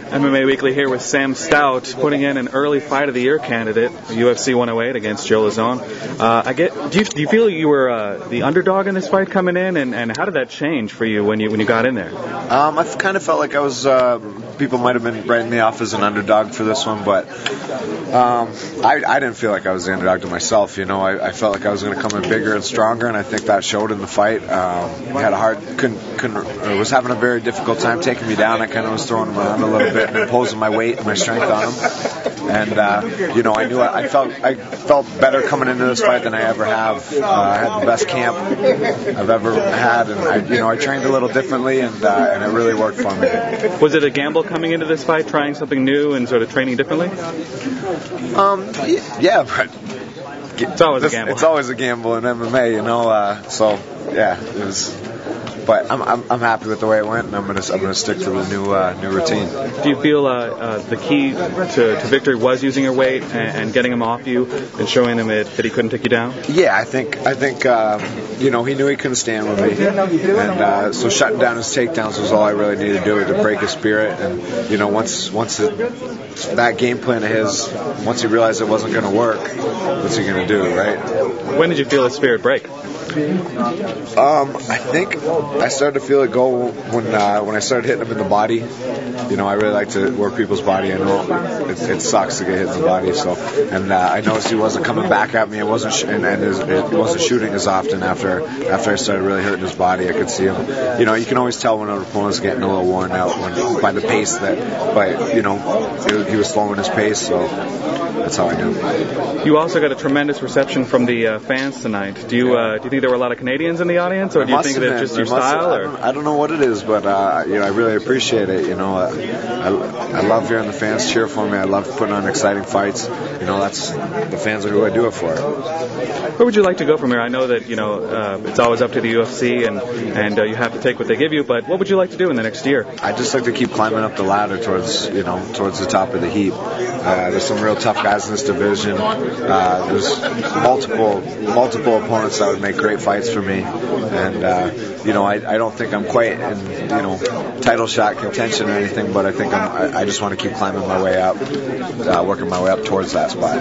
MMA Weekly here with Sam Stout, putting in an early fight of the year candidate, UFC 108 against Joe Lauzon. Do you feel you were the underdog in this fight coming in, and how did that change for you when you got in there? I kind of felt like I was. People might have been writing me off as an underdog for this one, but I didn't feel like I was the underdog to myself. You know, I felt like I was going to come in bigger and stronger, and I think that showed in the fight. Was having a very difficult time taking me down. I kind of was throwing him around a little bit and imposing my weight and my strength on him. And I felt better coming into this fight than I ever have. I had the best camp I've ever had, and I trained a little differently, and it really worked for me. Was it a gamble coming into this fight, trying something new and sort of training differently? Yeah, but it's always a gamble. It's always a gamble in MMA, you know. So yeah, it was. But I'm happy with the way it went, and I'm gonna stick to the new routine. Do you feel the key to victory was using your weight and getting him off you and showing him that he couldn't take you down? Yeah, I think he knew he couldn't stand with me, and so shutting down his takedowns was all I really needed to do to break his spirit. And once that game plan of his, once he realized it wasn't going to work, what's he going to do, right? When did you feel his spirit break? I think I started to feel it go when I started hitting him in the body. You know, I really like to work people's body. I know it sucks to get hit in the body. And I noticed he wasn't coming back at me. It wasn't it wasn't shooting as often after I started really hurting his body. I could see him. You know, you can always tell when an opponent's getting a little worn out by the pace he was slowing his pace. So that's how I knew. You also got a tremendous reception from the fans tonight. Do you think there were a lot of Canadians in the audience, or do you think that's just your style? I don't know what it is, but I really appreciate it. You know, I love hearing the fans cheer for me. I love putting on exciting fights. You know, the fans are who I do it for. Where would you like to go from here? I know that it's always up to the UFC, and you have to take what they give you. But what would you like to do in the next year? I'd just like to keep climbing up the ladder towards the top of the heap. There's some real tough guys in this division. There's multiple opponents that would make great fights for me, and I don't think I'm quite in title shot contention or anything, but I think I just want to keep climbing my way up, working my way up towards that spot.